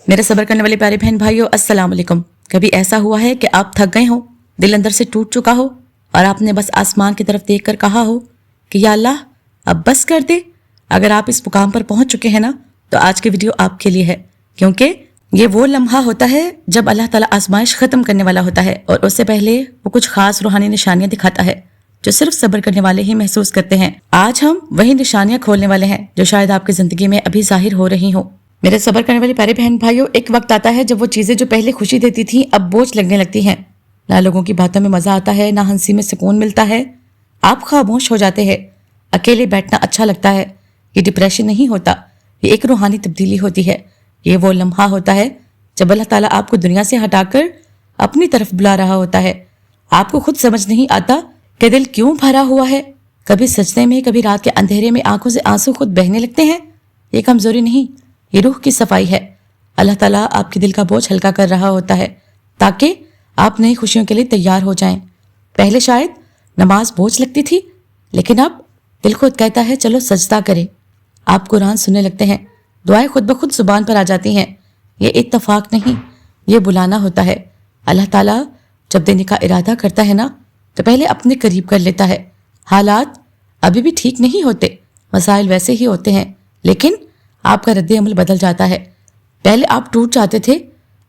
میرے صبر کرنے والے پیارے بہن بھائیوں، السلام علیکم۔ کبھی ایسا ہوا ہے کہ آپ تھک گئے ہو، دل اندر سے ٹوٹ چکا ہو اور آپ نے بس آسمان کی طرف دیکھ کر کہا ہو کہ یا اللہ اب بس کر دے؟ اگر آپ اس مقام پر پہنچ چکے ہیں نا تو آج کی ویڈیو آپ کے لیے ہے، کیونکہ یہ وہ لمحہ ہوتا ہے جب اللہ تعالیٰ آزمائش ختم کرنے والا ہوتا ہے اور اس سے پہلے وہ کچھ خاص روحانی نشانیاں دکھاتا ہے جو صرف صبر کرنے والے ہی محسوس کرتے ہیں۔ آج ہم وہی نشانیاں کھولنے والے ہیں جو شاید آپ کی زندگی میں ابھی ظاہر ہو رہی ہوں۔ میرے صبر کرنے والے پیارے بہن بھائیوں، ایک وقت آتا ہے جب وہ چیزیں جو پہلے خوشی دیتی تھیں اب بوجھ لگنے لگتی ہیں۔ نہ لوگوں کی باتوں میں مزہ آتا ہے، نہ ہنسی میں سکون ملتا ہے، آپ خاموش ہو جاتے ہیں، اکیلے بیٹھنا اچھا لگتا ہے۔ یہ ڈپریشن نہیں ہوتا، یہ ایک روحانی تبدیلی ہوتی ہے۔ یہ وہ لمحہ ہوتا ہے جب اللہ تعالیٰ آپ کو دنیا سے ہٹا کر اپنی طرف بلا رہا ہوتا ہے۔ آپ کو خود سمجھ نہیں آتا کہ دل کیوں بھرا ہوا ہے، کبھی سجدے میں، کبھی رات کے اندھیرے میں آنکھوں سے آنسو خود بہنے لگتے ہیں۔ یہ کمزوری نہیں، یہ روح کی صفائی ہے۔ اللہ تعالیٰ آپ کے دل کا بوجھ ہلکا کر رہا ہوتا ہے تاکہ آپ نئی خوشیوں کے لیے تیار ہو جائیں۔ پہلے شاید نماز بوجھ لگتی تھی، لیکن اب دل خود کہتا ہے چلو سجدہ کریں۔ آپ قرآن سننے لگتے ہیں، دعائیں خود بخود زبان پر آ جاتی ہیں۔ یہ اتفاق نہیں، یہ بلانا ہوتا ہے۔ اللہ تعالیٰ جب دینے کا ارادہ کرتا ہے نا تو پہلے اپنے قریب کر لیتا ہے۔ حالات ابھی بھی ٹھیک نہیں ہوتے، مسائل ویسے ہی ہوتے ہیں، لیکن آپ کا رد عمل بدل جاتا ہے۔ پہلے آپ ٹوٹ جاتے تھے،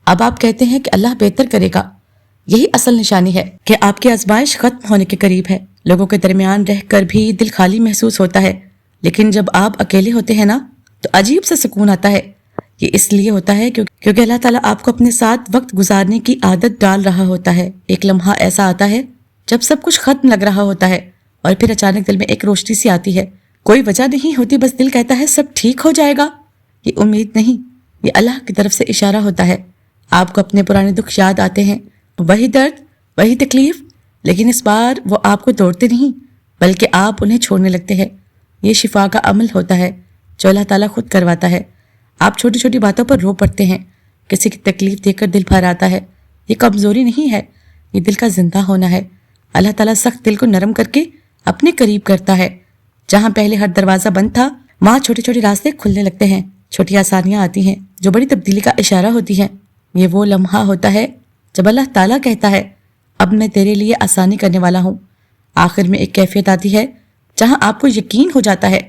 اب آپ کہتے ہیں کہ اللہ بہتر کرے گا۔ یہی اصل نشانی ہے کہ آپ کی آزمائش ختم ہونے کے قریب ہے۔ لوگوں کے درمیان رہ کر بھی دل خالی محسوس ہوتا ہے، لیکن جب آپ اکیلے ہوتے ہیں نا تو عجیب سا سکون آتا ہے۔ یہ اس لیے ہوتا ہے کیونکہ اللہ تعالیٰ آپ کو اپنے ساتھ وقت گزارنے کی عادت ڈال رہا ہوتا ہے۔ ایک لمحہ ایسا آتا ہے جب سب کچھ ختم لگ رہا ہوتا ہے اور پھر اچانک دل میں ایک روشنی سی آتی ہے۔ کوئی وجہ نہیں ہوتی، بس دل کہتا ہے سب ٹھیک ہو جائے گا۔ یہ امید نہیں، یہ اللہ کی طرف سے اشارہ ہوتا ہے۔ آپ کو اپنے پرانے دکھ یاد آتے ہیں، وہی درد، وہی تکلیف، لیکن اس بار وہ آپ کو توڑتے نہیں بلکہ آپ انہیں چھوڑنے لگتے ہیں۔ یہ شفا کا عمل ہوتا ہے جو اللہ تعالیٰ خود کرواتا ہے۔ آپ چھوٹی چھوٹی باتوں پر رو پڑتے ہیں، کسی کی تکلیف دیکھ کر دل بھر آتا ہے۔ یہ کمزوری نہیں ہے، یہ دل کا زندہ ہونا ہے۔ اللہ تعالیٰ سخت دل کو نرم کر کے اپنے قریب کرتا ہے۔ جہاں پہلے ہر دروازہ بند تھا وہاں چھوٹے چھوٹے راستے کھلنے لگتے ہیں، چھوٹی آسانیاں آتی ہیں جو بڑی تبدیلی کا اشارہ ہوتی ہیں۔ یہ وہ لمحہ ہوتا ہے جب اللہ تعالیٰ کہتا ہے اب میں تیرے لیے آسانی کرنے والا ہوں۔ آخر میں ایک کیفیت آتی ہے جہاں آپ کو یقین ہو جاتا ہے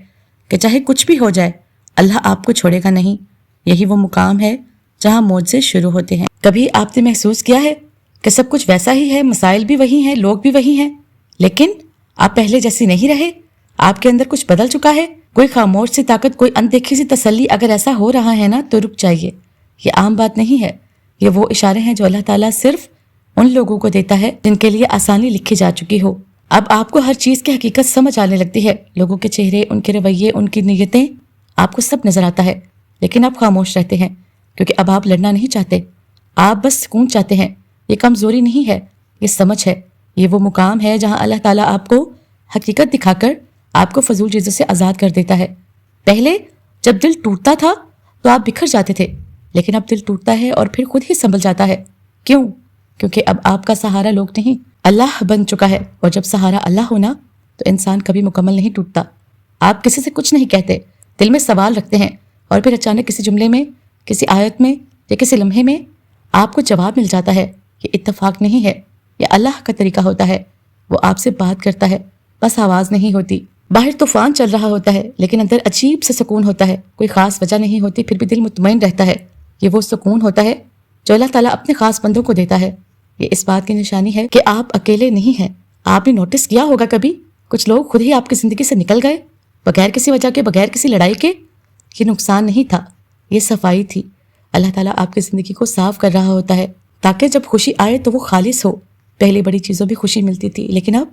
کہ چاہے کچھ بھی ہو جائے اللہ آپ کو چھوڑے گا نہیں۔ یہی وہ مقام ہے جہاں معجزے شروع ہوتے ہیں۔ کبھی آپ نے محسوس کیا ہے کہ سب کچھ ویسا ہی ہے، مسائل بھی وہی ہیں، لوگ بھی وہی ہیں، لیکن آپ پہلے جیسی نہیں رہے؟ آپ کے اندر کچھ بدل چکا ہے، کوئی خاموش سی طاقت، کوئی اندیکھی سی تسلی۔ اگر ایسا ہو رہا ہے نا تو رک جائیے، یہ عام بات نہیں ہے۔ یہ وہ اشارے ہیں جو اللہ تعالیٰ صرف ان لوگوں کو دیتا ہے جن کے لیے آسانی لکھی جا چکی ہو۔ اب آپ کو ہر چیز کی حقیقت سمجھ آنے لگتی ہے، لوگوں کے چہرے، ان کے رویے، ان کی نیتیں، آپ کو سب نظر آتا ہے، لیکن آپ خاموش رہتے ہیں کیونکہ اب آپ لڑنا نہیں چاہتے، آپ بس سکون چاہتے ہیں۔ یہ کمزوری نہیں ہے، یہ سمجھ ہے۔ یہ وہ مقام ہے جہاں اللہ تعالیٰ آپ کو حقیقت دکھا کر آپ کو فضول چیزوں سے آزاد کر دیتا ہے۔ پہلے جب دل ٹوٹتا تھا تو آپ بکھر جاتے تھے، لیکن اب دل ٹوٹتا ہے اور پھر خود ہی سنبھل جاتا ہے۔ کیوں؟ کیونکہ اب آپ کا سہارا لوگ نہیں، اللہ بن چکا ہے، اور جب سہارا اللہ ہونا تو انسان کبھی مکمل نہیں ٹوٹتا۔ آپ کسی سے کچھ نہیں کہتے، دل میں سوال رکھتے ہیں، اور پھر اچانک کسی جملے میں، کسی آیت میں یا کسی لمحے میں آپ کو جواب مل جاتا ہے۔ یہ اتفاق نہیں ہے، یہ اللہ کا طریقہ ہوتا ہے۔ وہ آپ سے بات کرتا ہے، بس آواز نہیں ہوتی۔ باہر طوفان چل رہا ہوتا ہے لیکن اندر عجیب سے سکون ہوتا ہے، کوئی خاص وجہ نہیں ہوتی، پھر بھی دل مطمئن رہتا ہے۔ یہ وہ سکون ہوتا ہے جو اللہ تعالیٰ اپنے خاص بندوں کو دیتا ہے۔ یہ اس بات کی نشانی ہے کہ آپ اکیلے نہیں ہیں۔ آپ نے نوٹس کیا ہوگا کبھی کچھ لوگ خود ہی آپ کی زندگی سے نکل گئے، بغیر کسی وجہ کے، بغیر کسی لڑائی کے۔ یہ نقصان نہیں تھا، یہ صفائی تھی۔ اللہ تعالیٰ آپ کی زندگی کو صاف کر رہا ہوتا ہے تاکہ جب خوشی آئے تو وہ خالص ہو۔ پہلے بڑی چیزوں بھی خوشی ملتی تھی، لیکن اب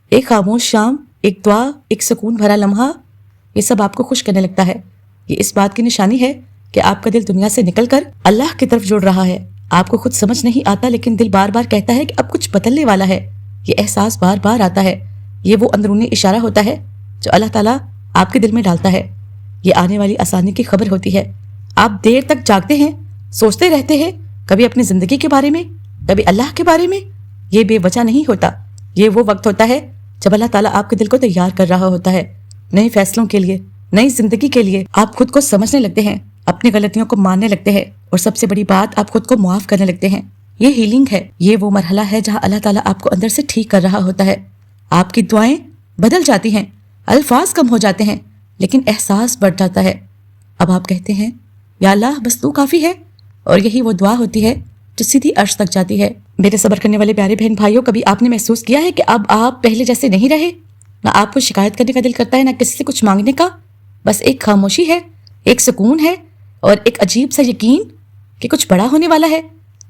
ایک خاموش شام، ایک دعا، ایک سکون بھرا لمحہ، یہ سب آپ کو خوش کرنے لگتا ہے۔ یہ اس بات کی نشانی ہے کہ آپ کا دل دنیا سے نکل کر اللہ کی طرف جڑ رہا ہے۔ آپ کو خود سمجھ نہیں آتا لیکن دل بار بار کہتا ہے کہ اب کچھ بدلنے والا ہے۔ یہ احساس بار بار آتا ہے۔ یہ وہ اندرونی اشارہ ہوتا ہے جو اللہ تعالیٰ آپ کے دل میں ڈالتا ہے۔ یہ آنے والی آسانی کی خبر ہوتی ہے۔ آپ دیر تک جاگتے ہیں، سوچتے رہتے ہیں، کبھی اپنی زندگی کے بارے میں، کبھی اللہ کے بارے میں۔ یہ بے وجہ نہیں ہوتا، یہ وہ وقت ہوتا ہے جب اللہ تعالیٰ آپ کے دل کو تیار کر رہا ہوتا ہے نئے فیصلوں کے لیے، نئی زندگی کے لیے۔ آپ خود کو سمجھنے لگتے ہیں، اپنی غلطیوں کو ماننے لگتے ہیں اور سب سے بڑی بات آپ خود کو معاف کرنے لگتے ہیں۔ یہ ہیلنگ ہے، یہ وہ مرحلہ ہے جہاں اللہ تعالیٰ آپ کو اندر سے ٹھیک کر رہا ہوتا ہے۔ آپ کی دعائیں بدل جاتی ہیں، الفاظ کم ہو جاتے ہیں، لیکن احساس بڑھ جاتا ہے۔ اب آپ کہتے ہیں یا اللہ بس تو کافی ہے، اور یہی وہ دعا ہوتی ہے جو سیدھی عرش تک جاتی ہے۔ میرے صبر کرنے والے پیارے بہن بھائیوں، کبھی آپ نے محسوس کیا ہے کہ اب آپ پہلے جیسے نہیں رہے؟ نہ آپ کو شکایت کرنے کا دل کرتا ہے، نہ کسی سے کچھ مانگنے کا، بس ایک خاموشی ہے، ایک سکون ہے، اور ایک عجیب سا یقین کہ کچھ بڑا ہونے والا ہے۔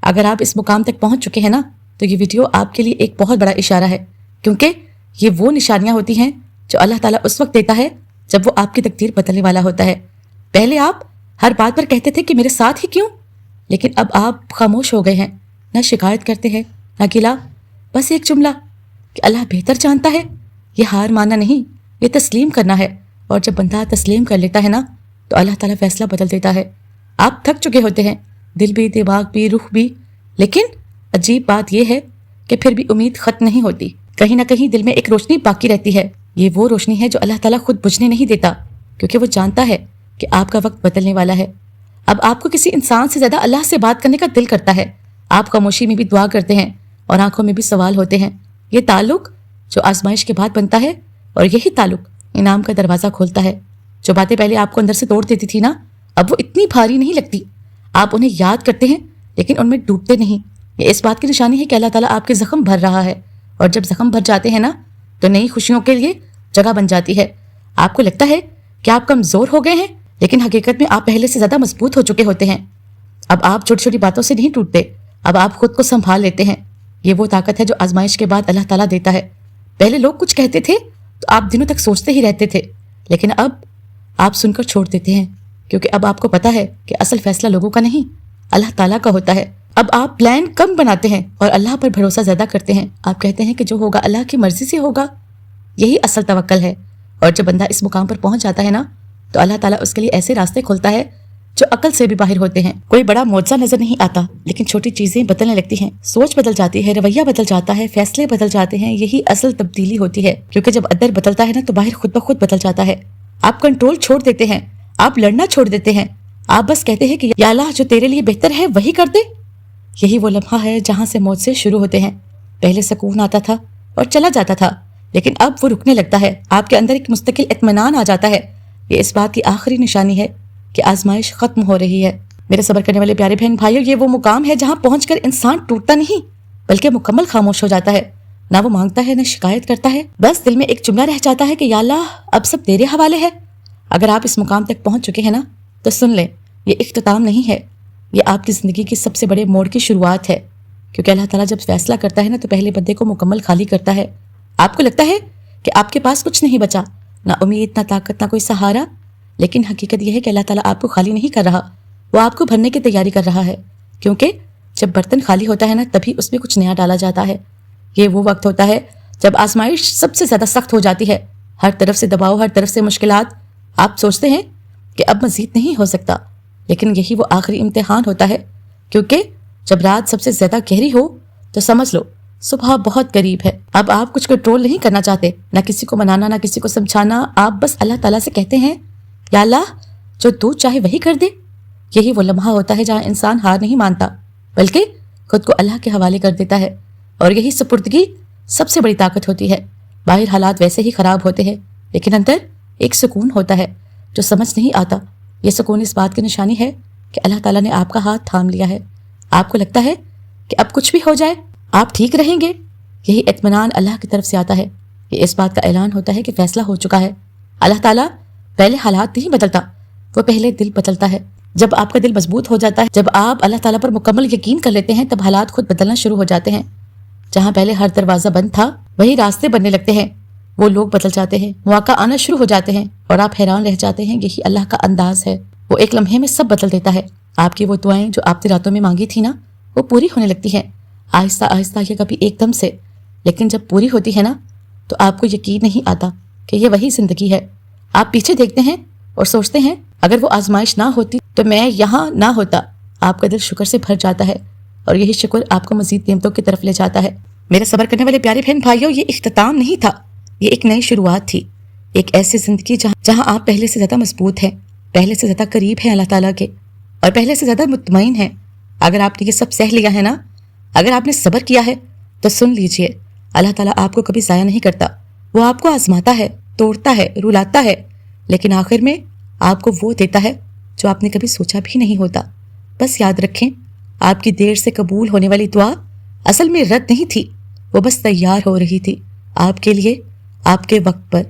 اگر آپ اس مقام تک پہنچ چکے ہیں نا، تو یہ ویڈیو آپ کے لیے ایک بہت بڑا اشارہ ہے، کیونکہ یہ وہ نشانیاں ہوتی ہیں جو اللہ تعالیٰ اس وقت دیتا ہے جب وہ آپ کی تقدیر بدلنے والا ہوتا ہے۔ پہلے آپ ہر بات پر کہتے تھے کہ میرے ساتھ ہی کیوں، لیکن اب آپ خاموش ہو گئے ہیں، نہ شکایت کرتے ہیں نہ گلا، بس ایک جملہ کہ اللہ بہتر جانتا ہے۔ یہ ہار ماننا نہیں، یہ تسلیم کرنا ہے، اور جب بندہ تسلیم کر لیتا ہے نا، تو اللہ تعالیٰ فیصلہ بدل دیتا ہے۔ آپ تھک چکے ہوتے ہیں، دل بھی، دماغ بھی، روح بھی، لیکن عجیب بات یہ ہے کہ پھر بھی امید ختم نہیں ہوتی۔ کہیں نہ کہیں دل میں ایک روشنی باقی رہتی ہے۔ یہ وہ روشنی ہے جو اللہ تعالیٰ خود بجھنے نہیں دیتا، کیونکہ وہ جانتا ہے کہ آپ کا وقت بدلنے والا ہے۔ اب آپ کو کسی انسان سے زیادہ اللہ سے بات کرنے کا دل کرتا ہے۔ آپ خاموشی میں بھی دعا کرتے ہیں اور آنکھوں میں بھی سوال ہوتے ہیں۔ یہ تعلق جو آزمائش کے بعد بنتا ہے، اور یہی تعلق انعام کا دروازہ کھولتا ہے۔ جو باتیں پہلے آپ کو اندر سے توڑ دیتی تھی نا، اب وہ اتنی بھاری نہیں لگتی۔ آپ انہیں یاد کرتے ہیں لیکن ان میں ڈوبتے نہیں۔ یہ اس بات کی نشانی ہے کہ اللہ تعالیٰ آپ کے زخم بھر رہا ہے، اور جب زخم بھر جاتے ہیں نا، تو نئی خوشیوں کے لیے جگہ بن جاتی ہے۔ آپ کو لگتا ہے کہ آپ کمزور ہو گئے ہیں، لیکن حقیقت میں آپ پہلے سے زیادہ مضبوط ہو چکے ہوتے ہیں۔ اب آپ چھوٹی چھوٹی باتوں سے نہیں ٹوٹتے، اب آپ خود کو سنبھال لیتے ہیں۔ یہ وہ طاقت ہے جو آزمائش کے بعد اللہ تعالیٰ دیتا ہے۔ پہلے لوگ کچھ کہتے تھے تو آپ دنوں تک سوچتے ہی رہتے تھے، لیکن اب آپ سن کر چھوڑ دیتے ہیں، کیونکہ اب آپ کو پتا ہے کہ اصل فیصلہ لوگوں کا نہیں، اللہ تعالیٰ کا ہوتا ہے۔ اب آپ پلان کم بناتے ہیں اور اللہ پر بھروسہ زیادہ کرتے ہیں۔ آپ کہتے ہیں کہ جو ہوگا اللہ کی مرضی سے ہوگا۔ یہی اصل توکل ہے، اور جب بندہ اس مقام پر پہنچ جاتا ہے نا، تو اللہ تعالیٰ اس کے لیے ایسے راستے کھولتا ہے جو عقل سے بھی باہر ہوتے ہیں۔ کوئی بڑا معجزہ نظر نہیں آتا، لیکن چھوٹی چیزیں بدلنے لگتی ہیں۔ سوچ بدل جاتی ہے، رویہ بدل جاتا ہے، فیصلے بدل جاتے ہیں۔ یہی اصل تبدیلی ہوتی ہے، کیونکہ جب اندر بدلتا ہے نا، تو باہر خود بخود بدل جاتا ہے۔ آپ کنٹرول چھوڑ دیتے ہیں، آپ لڑنا چھوڑ دیتے ہیں، آپ بس کہتے ہیں کہ یا اللہ جو تیرے لیے بہتر ہے وہی کر دے۔ یہی وہ لمحہ ہے جہاں سے موت سے شروع ہوتے ہیں۔ پہلے سکون آتا تھا اور چلا جاتا تھا، لیکن اب وہ رکنے لگتا ہے۔ آپ کے اندر ایک مستقل اطمینان آ جاتا ہے۔ یہ اس بات کی آخری نشانی ہے کہ آزمائش ختم ہو رہی ہے۔ میرے صبر کرنے والے پیارے بہن بھائیوں، یہ وہ مقام ہے جہاں پہنچ کر انسان ٹوٹتا نہیں، بلکہ مکمل خاموش ہو جاتا ہے۔ نہ وہ مانگتا ہے، نہ شکایت کرتا ہے، بس دل میں ایک جملہ رہ جاتا ہے کہ یا اللہ اب سب تیرے حوالے ہے۔ اگر آپ اس مقام تک پہنچ چکے ہیں نا، تو سن لیں، یہ اختتام نہیں ہے، یہ آپ کی زندگی کی سب سے بڑے موڑ کی شروعات ہے۔ کیونکہ اللہ تعالیٰ جب فیصلہ کرتا ہے نا، تو پہلے بندے کو مکمل خالی کرتا ہے۔ آپ کو لگتا ہے کہ آپ کے پاس کچھ نہیں بچا، نہ امید، نہ طاقت، نہ کوئی سہارا، لیکن حقیقت یہ ہے کہ اللہ تعالیٰ آپ کو خالی نہیں کر رہا، وہ آپ کو بھرنے کی تیاری کر رہا ہے۔ کیونکہ جب برتن خالی ہوتا ہے نا، تبھی اس میں کچھ نیا ڈالا جاتا ہے۔ یہ وہ وقت ہوتا ہے جب آزمائش سب سے زیادہ سخت ہو جاتی ہے، ہر طرف سے دباؤ، ہر طرف سے مشکلات۔ آپ سوچتے ہیں کہ اب مزید نہیں ہو سکتا، لیکن یہی وہ آخری امتحان ہوتا ہے، کیونکہ جب رات سب سے زیادہ گہری ہو تو سمجھ لو صبح بہت قریب ہے۔ اب آپ کچھ کنٹرول نہیں کرنا چاہتے، نہ کسی کو منانا، نہ کسی کو سمجھانا۔ آپ بس اللہ تعالیٰ سے کہتے ہیں یا اللہ جو تو چاہے وہی کر دے۔ یہی وہ لمحہ ہوتا ہے جہاں انسان ہار نہیں مانتا، بلکہ خود کو اللہ کے حوالے کر دیتا ہے، اور یہی سپردگی سب سے بڑی طاقت ہوتی ہے۔ باہر حالات ویسے ہی خراب ہوتے ہیں، لیکن اندر ایک سکون ہوتا ہے جو سمجھ نہیں آتا۔ یہ سکون اس بات کی نشانی ہے کہ اللہ تعالیٰ نے آپ کا ہاتھ تھام لیا ہے۔ آپ کو لگتا ہے کہ اب کچھ بھی ہو جائے آپ ٹھیک رہیں گے۔ یہی اطمینان اللہ کی طرف سے آتا ہے۔ یہ اس بات کا اعلان ہوتا ہے کہ فیصلہ ہو چکا ہے۔ اللہ تعالیٰ پہلے حالات نہیں بدلتا، وہ پہلے دل بدلتا ہے۔ جب آپ کا دل مضبوط ہو جاتا ہے، جب آپ اللہ تعالیٰ پر مکمل یقین کر لیتے ہیں، تب حالات خود بدلنا شروع ہو جاتے ہیں۔ جہاں پہلے ہر دروازہ بند تھا، وہی راستے بننے لگتے ہیں، وہ لوگ بدل جاتے ہیں، مواقع آنا شروع ہو جاتے ہیں، اور آپ حیران رہ جاتے ہیں۔ یہی اللہ کا انداز ہے، وہ ایک لمحے میں سب بدل دیتا ہے۔ آپ کی وہ دعائیں جو آپ نے راتوں میں مانگی تھی نا، وہ پوری ہونے لگتی ہیں، آہستہ آہستہ، یا کبھی ایک دم سے۔ لیکن جب پوری ہوتی ہے نا، تو آپ کو یقین نہیں آتا کہ یہ وہی زندگی ہے۔ آپ پیچھے دیکھتے ہیں اور سوچتے ہیں اگر وہ آزمائش نہ ہوتی تو میں یہاں نہ ہوتا۔ آپ کا دل شکر سے بھر جاتا ہے، اور یہی شکر آپ کو مزید نعمتوں کی طرف لے جاتا ہے۔ میرے صبر کرنے والے پیارے بہن بھائیوں، یہ اختتام نہیں تھا، یہ ایک نئی شروعات تھی۔ ایک ایسی زندگی جہاں آپ پہلے سے زیادہ مضبوط ہیں، پہلے سے زیادہ قریب ہیں اللہ تعالیٰ کے، اور پہلے سے زیادہ مطمئن ہیں۔ اگر آپ نے یہ سب سہ لیا ہے نا، اگر آپ نے صبر کیا ہے تو سن لیجئے، اللہ تعالیٰ آپ کو کبھی ضائع نہیں کرتا۔ وہ آپ کو آزماتا ہے، توڑتا ہے، رلاتا ہے، لیکن آخر میں آپ کو وہ دیتا ہے جو آپ نے کبھی سوچا بھی نہیں ہوتا۔ بس یاد رکھیں، آپ کی دیر سے قبول ہونے والی دعا اصل میں رد نہیں تھی، وہ بس تیار ہو رہی تھی آپ کے لیے، آپ کے وقت پر۔